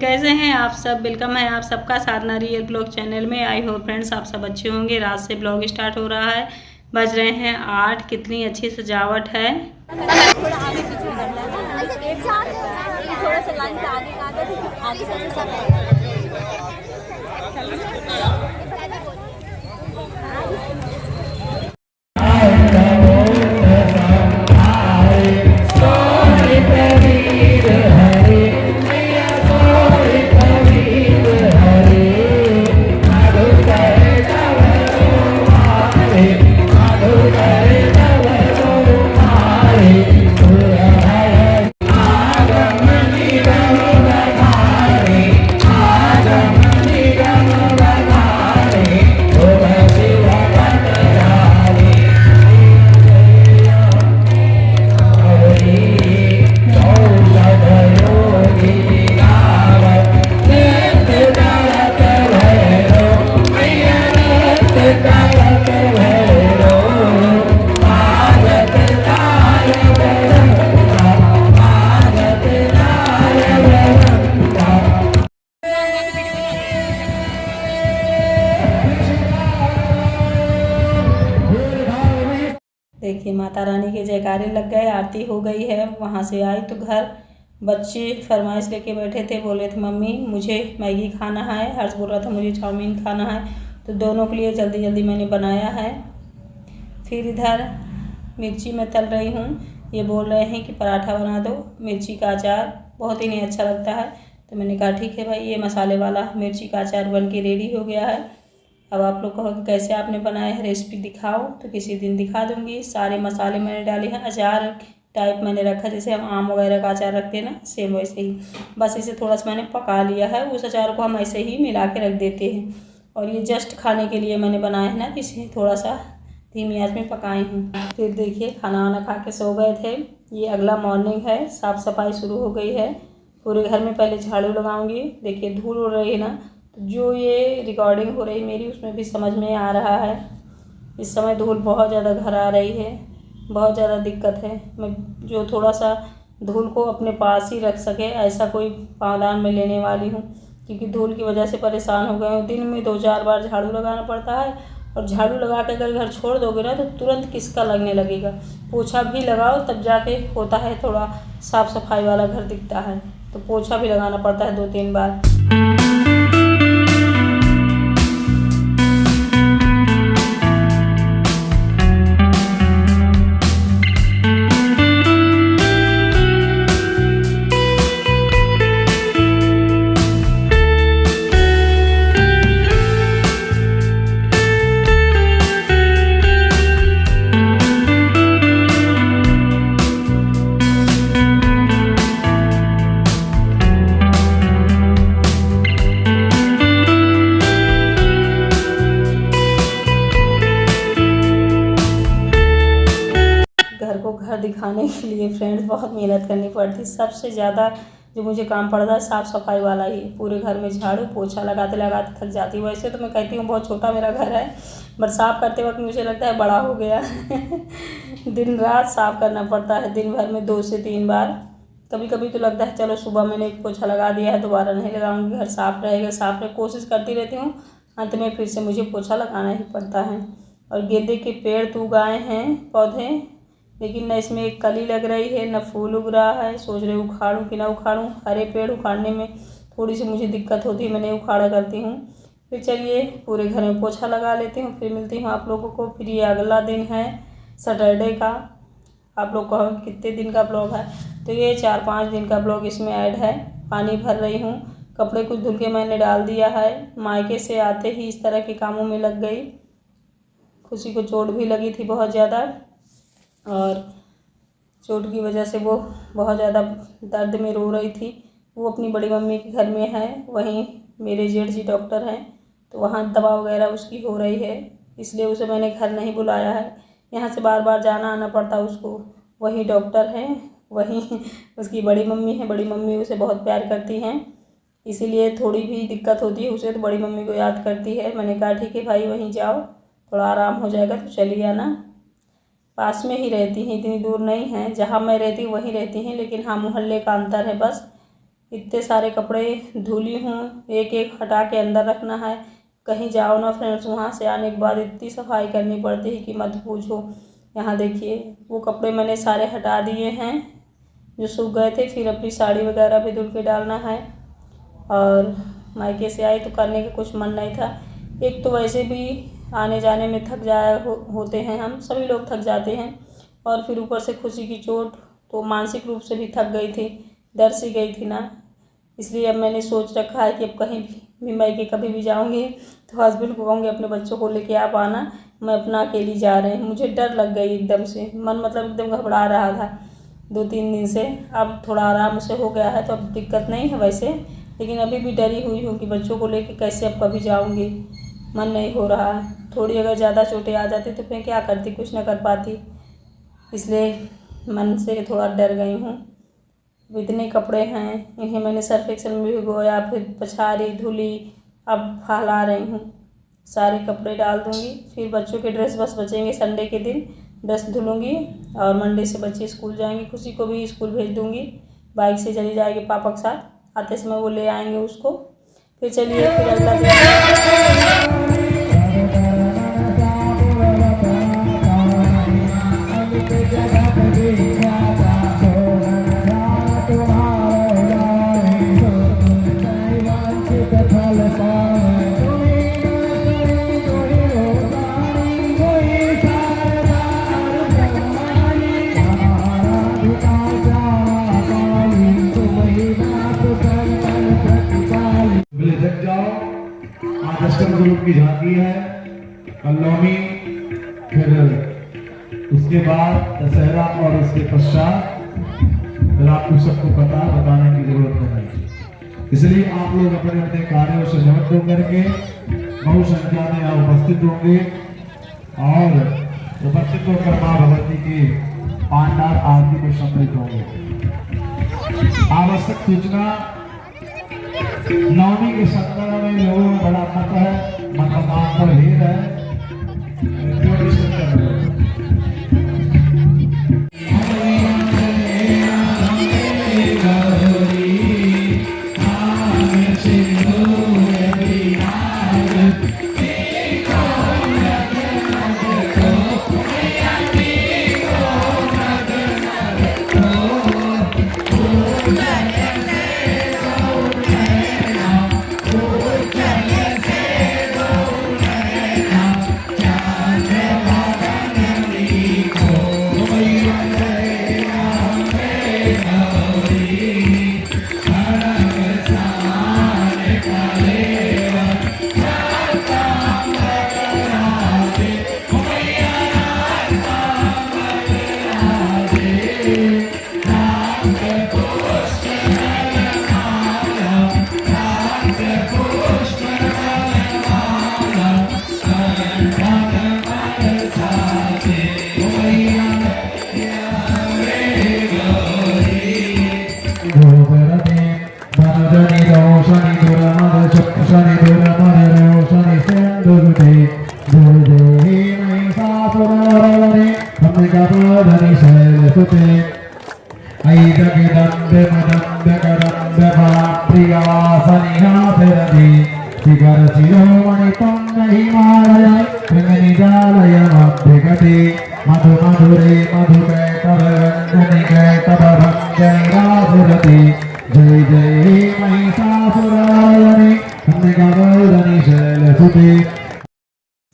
कैसे हैं आप सब। वेलकम है आप सबका साधना रियल ब्लॉग चैनल में। आई होप फ्रेंड्स आप सब अच्छे होंगे। रात से ब्लॉग स्टार्ट हो रहा है, बज रहे हैं 8। कितनी अच्छी सजावट है। देखिए माता रानी के जयकारे लग गए, आरती हो गई है। वहाँ से आई तो घर बच्चे फरमाइश लेके बैठे थे, बोले थे मम्मी मुझे मैगी खाना है, हर्ष बोल रहा था मुझे चाउमीन खाना है, तो दोनों के लिए जल्दी जल्दी मैंने बनाया है। फिर इधर मिर्ची में तल रही हूँ। ये बोल रहे हैं कि पराठा बना दो, मिर्ची का अचार बहुत ही नहीं अच्छा लगता है, तो मैंने कहा ठीक है भाई। ये मसाले वाला मिर्ची का अचार बन के रेडी हो गया है। अब आप लोग कहोगे कैसे आपने बनाया है, रेसिपी दिखाओ, तो किसी दिन दिखा दूंगी। सारे मसाले मैंने डाले हैं, अचार टाइप मैंने रखा, जैसे हम आम वगैरह का अचार रखते हैं ना, सेम वैसे ही। बस इसे थोड़ा सा मैंने पका लिया है। उस अचार को हम ऐसे ही मिला के रख देते हैं। और ये जस्ट खाने के लिए मैंने बनाया है ना, तो इसे थोड़ा सा धीमी आंच में पकाई हूँ। फिर देखिए खाना वाना खा के सो गए थे। ये अगला मॉर्निंग है, साफ़ सफाई शुरू हो गई है। पूरे घर में पहले झाड़ू लगाऊंगी। देखिए धूल उड़ रही है ना, तो जो ये रिकॉर्डिंग हो रही मेरी उसमें भी समझ में आ रहा है। इस समय धूल बहुत ज़्यादा घर आ रही है, बहुत ज़्यादा दिक्कत है। मैं जो थोड़ा सा धूल को अपने पास ही रख सके ऐसा कोई पावदान में लेने वाली हूँ, क्योंकि धूल की वजह से परेशान हो गए हूँ। दिन में 2-4 बार झाड़ू लगाना पड़ता है, और झाड़ू लगा के अगर घर छोड़ दोगे ना तो तुरंत किसका लगने लगेगा। पोछा भी लगाओ तब जाके होता है, थोड़ा साफ़ सफाई वाला घर दिखता है। तो पोछा भी लगाना पड़ता है 2-3 बार। घर दिखाने के लिए फ्रेंड्स बहुत मेहनत करनी पड़ती। सबसे ज़्यादा जो मुझे काम पड़ता है साफ़ सफाई वाला ही। पूरे घर में झाड़ू पोछा लगाते लगाते थक जाती हूँ। वैसे तो मैं कहती हूँ बहुत छोटा मेरा घर है, बट साफ़ करते वक्त मुझे लगता है बड़ा हो गया दिन रात साफ़ करना पड़ता है, दिन भर में 2 से 3 बार। कभी कभी तो लगता है चलो सुबह मैंने एक पोछा लगा दिया है, दोबारा नहीं लगाऊंगी, घर साफ़ रहेगा। साफ़ रहे कोशिश करती रहती हूँ, अंत में फिर से मुझे पोछा लगाना ही पड़ता है। और गेंदे के पेड़ तो उगाए हैं पौधे, लेकिन न इसमें एक कली लग रही है, न फूल उग रहा है। सोच रही उखाड़ूं कि ना उखाड़ूं। हरे पेड़ उखाड़ने में थोड़ी सी मुझे दिक्कत होती है, मैं नहीं उखाड़ा करती हूँ। फिर चलिए पूरे घर में पोछा लगा लेती हूँ, फिर मिलती हूँ आप लोगों को। फिर ये अगला दिन है सैटरडे का। आप लोग कहोगे कितने दिन का ब्लॉग है, तो ये 4-5 दिन का ब्लॉग इसमें ऐड है। पानी भर रही हूँ, कपड़े कुछ धुल के मैंने डाल दिया है। मायके से आते ही इस तरह के कामों में लग गई। खुशी को चोट भी लगी थी बहुत ज़्यादा, और चोट की वजह से वो बहुत ज़्यादा दर्द में रो रही थी। वो अपनी बड़ी मम्मी के घर में है, वहीं मेरे जेठ जी डॉक्टर हैं, तो वहाँ दवा वगैरह उसकी हो रही है, इसलिए उसे मैंने घर नहीं बुलाया है। यहाँ से बार बार जाना आना पड़ता उसको। वही डॉक्टर हैं, वहीं उसकी बड़ी मम्मी है, बड़ी मम्मी उसे बहुत प्यार करती हैं, इसीलिए थोड़ी भी दिक्कत होती है उसे तो बड़ी मम्मी को याद करती है। मैंने कहा ठीक है भाई वहीं जाओ, थोड़ा आराम हो जाएगा, तो चलिए आना। पास में ही रहती हैं, इतनी दूर नहीं है, जहाँ मैं रहती हूँ वहीं रहती हैं, लेकिन हाँ मोहल्ले का अंतर है बस। इतने सारे कपड़े धुली हूँ, एक एक हटा के अंदर रखना है। कहीं जाओ ना फ्रेंड्स, वहाँ से आने के बाद इतनी सफाई करनी पड़ती है कि मत पूछो। यहाँ देखिए वो कपड़े मैंने सारे हटा दिए हैं जो सूख गए थे। फिर अपनी साड़ी वगैरह भी धुल के डालना है। और मायके से आई तो करने का कुछ मन नहीं था। एक तो वैसे भी आने जाने में थक होते हैं, हम सभी लोग थक जाते हैं, और फिर ऊपर से खुशी की चोट, तो मानसिक रूप से भी थक गई थी, डर सी गई थी ना। इसलिए अब मैंने सोच रखा है कि अब कहीं भी मायके कभी भी जाऊंगी तो हस्बैंड को कहूँगी अपने बच्चों को लेके आप आना, मैं अपना अकेली जा रही हूँ। मुझे डर लग गई एकदम से, मन मतलब एकदम घबरा रहा था 2-3 दिन से। अब थोड़ा आराम से हो गया है तो अब दिक्कत नहीं है वैसे, लेकिन अभी भी डरी हुई हूँ कि बच्चों को लेके कैसे अब कभी जाऊँगी, मन नहीं हो रहा। थोड़ी अगर ज़्यादा चोटें आ जाती तो मैं क्या करती, कुछ ना कर पाती, इसलिए मन से थोड़ा डर गई हूँ। इतने कपड़े हैं, इन्हें मैंने सर्फ एक्सेल में भिगोया, फिर पछाड़ी धुली, अब फैला रही हूँ। सारे कपड़े डाल दूँगी, फिर बच्चों के ड्रेस बस बचेंगे, संडे के दिन ड्रेस धुलूँगी और मंडे से बच्चे स्कूल जाएंगे। खुशी को भी स्कूल भेज दूँगी, बाइक से चली जाएगी पापा के साथ, आते समय वो ले आएंगे उसको। फिर चलिए फिर अगला दिन ग्रुप की झांकी है कल नौमी, फिर उसके बाद दशहरा और उसके पश्चात फिर आपको सबको पता बताने की जरूरत नहीं। इसलिए आप लोग अपने अपने कार्यों से निवृत्त होकर के बहु संख्या में यहाँ उपस्थित होंगे और उपस्थित होकर माँ भगवती की पांडार आरती में सम्मिलित होंगे। आवश्यक सूचना, नवमी के संदर्भ में लोगों में बड़ा मत है, मतदान पर भेद है।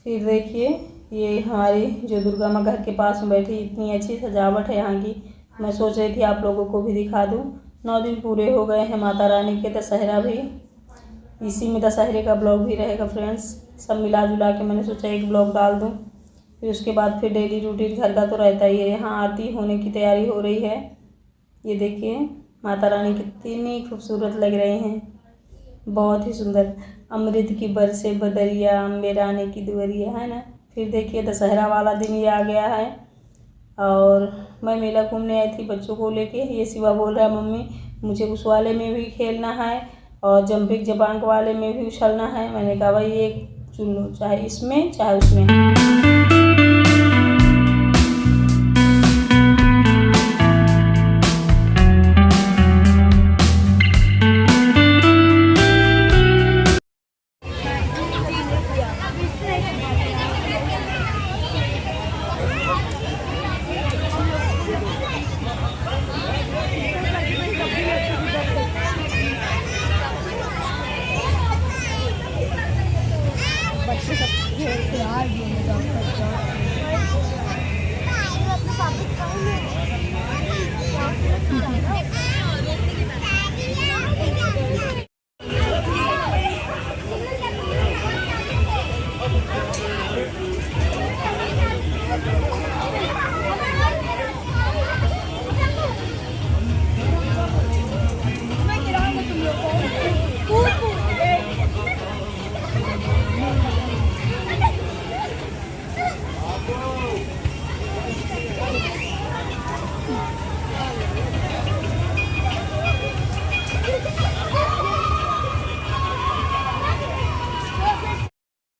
फिर देखिए ये हमारी जो दुर्गा माँ घर के पास में बैठी, इतनी अच्छी सजावट है यहाँ की। मैं सोच रही थी आप लोगों को भी दिखा दूँ। 9 दिन पूरे हो गए हैं माता रानी के, दशहरा भी इसी में, दशहरे का ब्लॉग भी रहेगा फ्रेंड्स। सब मिला जुला के मैंने सोचा एक ब्लॉग डाल दूँ। फिर उसके बाद फिर डेली रूटीन घर का तो रहता ही है। यहाँ आरती होने की तैयारी हो रही है। ये देखिए माता रानी कितनी खूबसूरत लग रही हैं, बहुत ही सुंदर। अमृत की बरसे बदरिया, अम्बे रानी की दुअरिया, है ना। फिर देखिए दशहरा वाला दिन ये आ गया है और मैं मेला घूमने आई थी बच्चों को लेके। ये शिवा बोल रहा है मम्मी मुझे उस वाले में भी खेलना है और जंपिंग जपांग वाले में भी उछलना है। मैंने कहा भाई एक चुन लो, चाहे इसमें चाहे उसमें।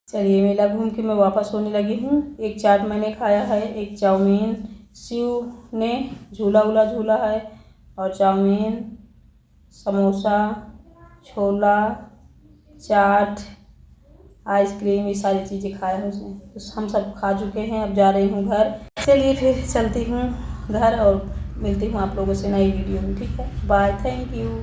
चलिए मेला घूम के मैं वापस होने लगी हूँ। एक चाट मैंने खाया है, एक चाउमीन, शिव ने झूला वूला झूला है और चाउमीन, समोसा, छोला, चाट, आइसक्रीम, ये सारी चीज़ें खाया है उसने। तो हम सब खा चुके हैं, अब जा रही हूँ घर। चलिए फिर चलती हूँ घर और मिलती हूँ आप लोगों से नई वीडियो में, ठीक है। Bye, thank you.